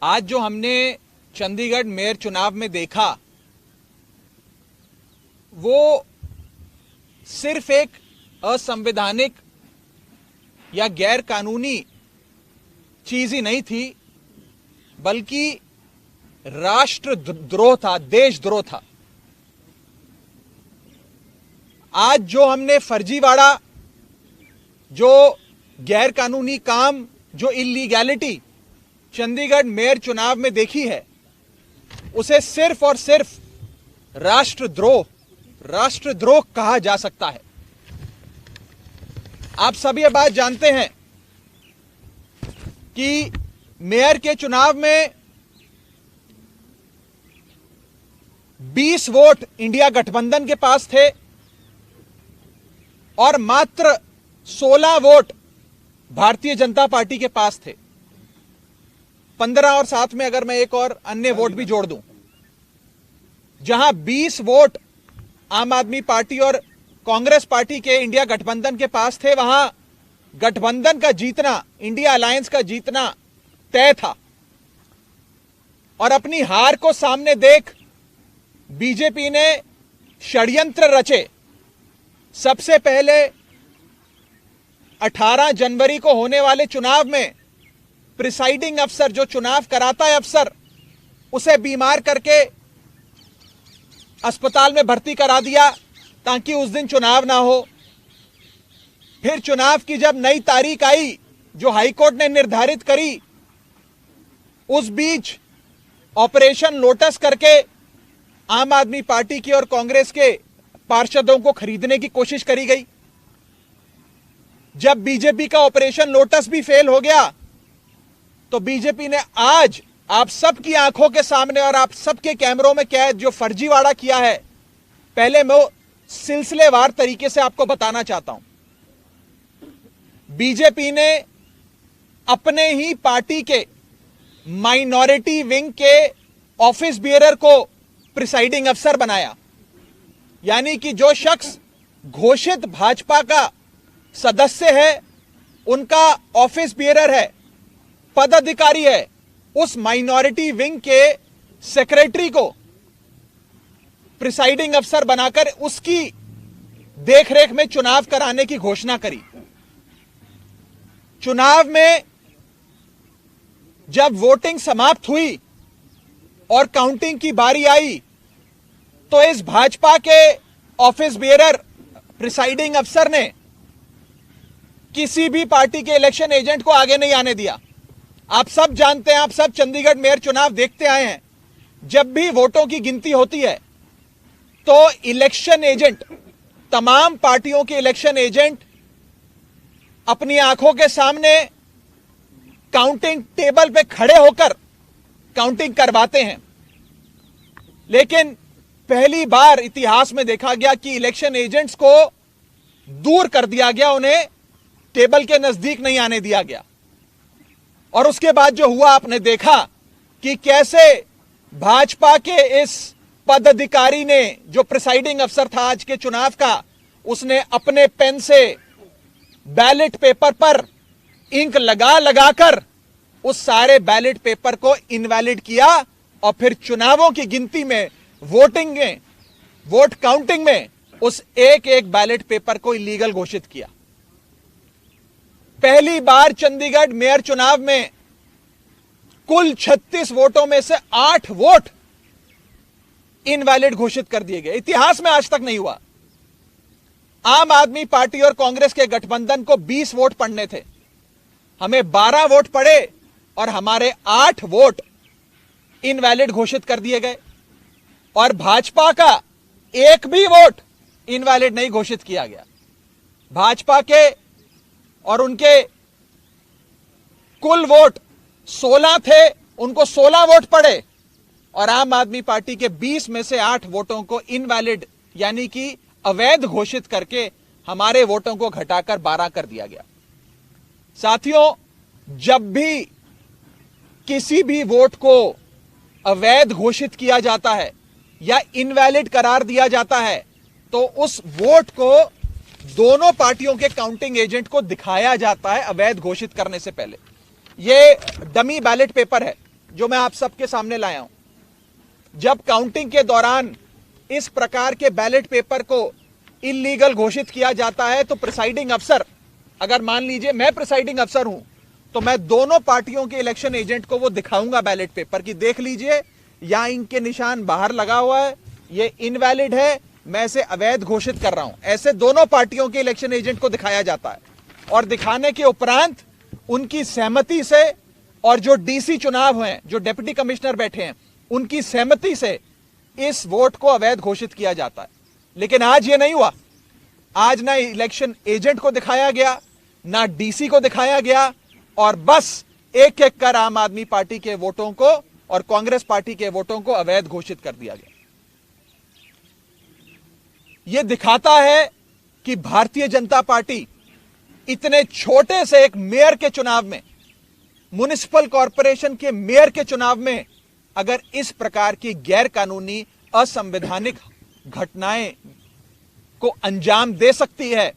आज जो हमने चंडीगढ़ मेयर चुनाव में देखा वो सिर्फ एक असंवैधानिक या गैर कानूनी चीज ही नहीं थी, बल्कि राष्ट्रद्रोह था, देशद्रोह था। आज जो हमने फर्जीवाड़ा, जो गैर कानूनी काम, जो इलीगैलिटी चंडीगढ़ मेयर चुनाव में देखी है, उसे सिर्फ और सिर्फ राष्ट्रद्रोह कहा जा सकता है। आप सभी ये बात जानते हैं कि मेयर के चुनाव में 20 वोट इंडिया गठबंधन के पास थे और मात्र 16 वोट भारतीय जनता पार्टी के पास थे। 15 और साथ में अगर मैं एक और अन्य वोट भी जोड़ दूं, जहां 20 वोट आम आदमी पार्टी और कांग्रेस पार्टी के इंडिया गठबंधन के पास थे, वहां गठबंधन का जीतना, इंडिया अलायंस का जीतना तय था। और अपनी हार को सामने देख बीजेपी ने षड्यंत्र रचे। सबसे पहले 18 जनवरी को होने वाले चुनाव में प्रिसाइडिंग अफसर, जो चुनाव कराता है अफसर, उसे बीमार करके अस्पताल में भर्ती करा दिया ताकि उस दिन चुनाव ना हो। फिर चुनाव की जब नई तारीख आई जो हाईकोर्ट ने निर्धारित करी, उस बीच ऑपरेशन लोटस करके आम आदमी पार्टी की और कांग्रेस के पार्षदों को खरीदने की कोशिश करी गई। जब बीजेपी का ऑपरेशन लोटस भी फेल हो गया तो बीजेपी ने आज आप सबकी आंखों के सामने और आप सबके कैमरों में कैद जो फर्जीवाड़ा किया है, पहले मैं वो सिलसिलेवार तरीके से आपको बताना चाहता हूं। बीजेपी ने अपने ही पार्टी के माइनॉरिटी विंग के ऑफिस बियरर को प्रिसाइडिंग अफसर बनाया, यानी कि जो शख्स घोषित भाजपा का सदस्य है, उनका ऑफिस बियरर है, पदाधिकारी है, उस माइनॉरिटी विंग के सेक्रेटरी को प्रिसाइडिंग अफसर बनाकर उसकी देखरेख में चुनाव कराने की घोषणा करी। चुनाव में जब वोटिंग समाप्त हुई और काउंटिंग की बारी आई तो इस भाजपा के ऑफिस बियरर प्रिसाइडिंग अफसर ने किसी भी पार्टी के इलेक्शन एजेंट को आगे नहीं आने दिया। आप सब जानते हैं, आप सब चंडीगढ़ मेयर चुनाव देखते आए हैं, जब भी वोटों की गिनती होती है तो इलेक्शन एजेंट, तमाम पार्टियों के इलेक्शन एजेंट अपनी आंखों के सामने काउंटिंग टेबल पे खड़े होकर काउंटिंग करवाते हैं। लेकिन पहली बार इतिहास में देखा गया कि इलेक्शन एजेंट्स को दूर कर दिया गया, उन्हें टेबल के नजदीक नहीं आने दिया गया। और उसके बाद जो हुआ, आपने देखा कि कैसे भाजपा के इस पदाधिकारी ने, जो प्रिसाइडिंग अफसर था आज के चुनाव का, उसने अपने पेन से बैलेट पेपर पर इंक लगा लगाकर उस सारे बैलेट पेपर को इनवैलिड किया और फिर चुनावों की गिनती में, वोटिंग में, वोट काउंटिंग में उस एक एक बैलेट पेपर को इलीगल घोषित किया। पहली बार चंडीगढ़ मेयर चुनाव में कुल 36 वोटों में से 8 वोट इनवैलिड घोषित कर दिए गए। इतिहास में आज तक नहीं हुआ। आम आदमी पार्टी और कांग्रेस के गठबंधन को 20 वोट पड़ने थे, हमें 12 वोट पड़े और हमारे 8 वोट इनवैलिड घोषित कर दिए गए। और भाजपा का एक भी वोट इनवैलिड नहीं घोषित किया गया। भाजपा के और उनके कुल वोट 16 थे, उनको 16 वोट पड़े और आम आदमी पार्टी के 20 में से 8 वोटों को इनवैलिड यानी कि अवैध घोषित करके हमारे वोटों को घटाकर 12 कर दिया गया। साथियों, जब भी किसी भी वोट को अवैध घोषित किया जाता है या इनवैलिड करार दिया जाता है तो उस वोट को दोनों पार्टियों के काउंटिंग एजेंट को दिखाया जाता है अवैध घोषित करने से पहले। यह डमी बैलेट पेपर है, जो मैं आप सबके सामने लाया हूं। जब काउंटिंग के दौरान इस प्रकार के बैलेट पेपर को इलीगल घोषित किया जाता है तो प्रिसाइडिंग अफसर, अगर मान लीजिए मैं प्रिसाइडिंग अफसर हूं, तो मैं दोनों पार्टियों के इलेक्शन एजेंट को वो दिखाऊंगा बैलेट पेपर की, देख लीजिए यहां इनके निशान बाहर लगा हुआ है, ये इनवैलिड है, मैं इसे अवैध घोषित कर रहा हूं। ऐसे दोनों पार्टियों के इलेक्शन एजेंट को दिखाया जाता है और दिखाने के उपरांत उनकी सहमति से, और जो डीसी चुनाव हैं, जो डिप्टी कमिश्नर बैठे हैं, उनकी सहमति से इस वोट को अवैध घोषित किया जाता है। लेकिन आज ये नहीं हुआ। आज ना इलेक्शन एजेंट को दिखाया गया, ना डीसी को दिखाया गया, और बस एक एक कर आम आदमी पार्टी के वोटों को और कांग्रेस पार्टी के वोटों को अवैध घोषित कर दिया गया। यह दिखाता है कि भारतीय जनता पार्टी इतने छोटे से एक मेयर के चुनाव में, म्युनिसिपल कॉरपोरेशन के मेयर के चुनाव में, अगर इस प्रकार की गैर कानूनी असंवैधानिक घटनाएं को अंजाम दे सकती है,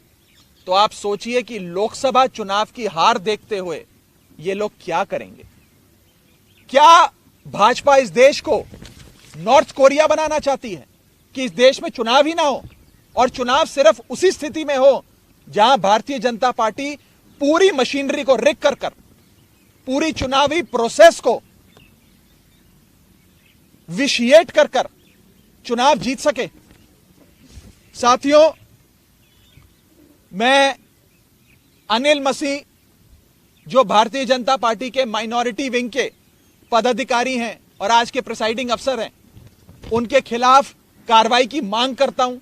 तो आप सोचिए कि लोकसभा चुनाव की हार देखते हुए ये लोग क्या करेंगे। क्या भाजपा इस देश को नॉर्थ कोरिया बनाना चाहती है कि इस देश में चुनाव ही ना हो, और चुनाव सिर्फ उसी स्थिति में हो जहां भारतीय जनता पार्टी पूरी मशीनरी को रिग कर पूरी चुनावी प्रोसेस को विशिएट कर चुनाव जीत सके। साथियों, मैं अनिल मसीह, जो भारतीय जनता पार्टी के माइनॉरिटी विंग के पदाधिकारी हैं और आज के प्रिसाइडिंग अफसर हैं, उनके खिलाफ कार्रवाई की मांग करता हूं।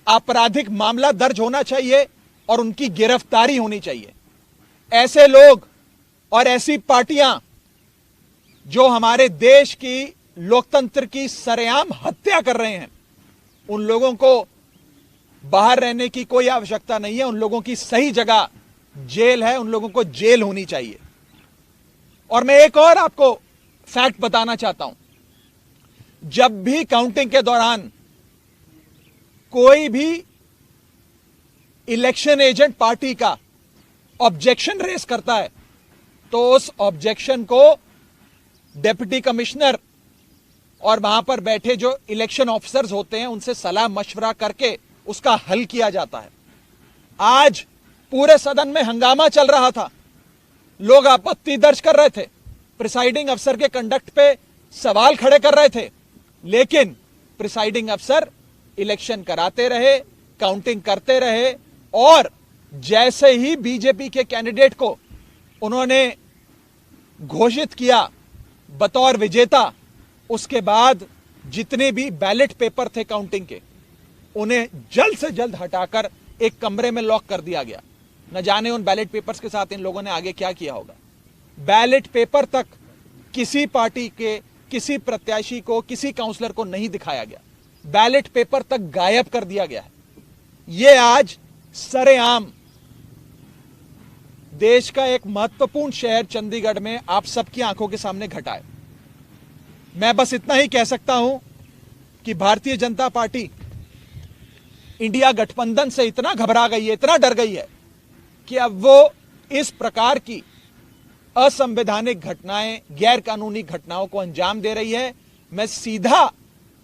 आपराधिक मामला दर्ज होना चाहिए और उनकी गिरफ्तारी होनी चाहिए। ऐसे लोग और ऐसी पार्टियां जो हमारे देश की लोकतंत्र की सरेआम हत्या कर रहे हैं, उन लोगों को बाहर रहने की कोई आवश्यकता नहीं है। उन लोगों की सही जगह जेल है, उन लोगों को जेल होनी चाहिए। और मैं एक और आपको फैक्ट बताना चाहता हूं। जब भी काउंटिंग के दौरान कोई भी इलेक्शन एजेंट पार्टी का ऑब्जेक्शन रेस करता है, तो उस ऑब्जेक्शन को डिप्टी कमिश्नर और वहां पर बैठे जो इलेक्शन ऑफिसर्स होते हैं उनसे सलाह मशवरा करके उसका हल किया जाता है। आज पूरे सदन में हंगामा चल रहा था, लोग आपत्ति दर्ज कर रहे थे, प्रिसाइडिंग अफसर के कंडक्ट पे सवाल खड़े कर रहे थे, लेकिन प्रिसाइडिंग अफसर इलेक्शन कराते रहे, काउंटिंग करते रहे, और जैसे ही बीजेपी के कैंडिडेट को उन्होंने घोषित किया बतौर विजेता, उसके बाद जितने भी बैलेट पेपर थे काउंटिंग के, उन्हें जल्द से जल्द हटाकर एक कमरे में लॉक कर दिया गया। न जाने उन बैलेट पेपर्स के साथ इन लोगों ने आगे क्या किया होगा। बैलेट पेपर तक किसी पार्टी के, किसी प्रत्याशी को, किसी काउंसलर को नहीं दिखाया गया। बैलेट पेपर तक गायब कर दिया गया है। यह आज सरेआम देश का एक महत्वपूर्ण शहर चंडीगढ़ में आप सबकी आंखों के सामने घटा है। मैं बस इतना ही कह सकता हूं कि भारतीय जनता पार्टी इंडिया गठबंधन से इतना घबरा गई है, इतना डर गई है कि अब वो इस प्रकार की असंवैधानिक घटनाएं, गैर कानूनी घटनाओं को अंजाम दे रही है। मैं सीधा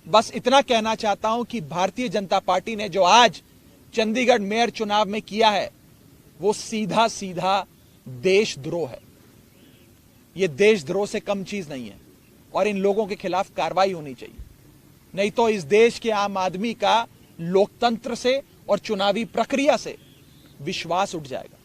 बस इतना कहना चाहता हूं कि भारतीय जनता पार्टी ने जो आज चंडीगढ़ मेयर चुनाव में किया है, वो सीधा सीधा देशद्रोह है। यह देशद्रोह से कम चीज नहीं है, और इन लोगों के खिलाफ कार्रवाई होनी चाहिए। नहीं तो इस देश के आम आदमी का लोकतंत्र से और चुनावी प्रक्रिया से विश्वास उठ जाएगा।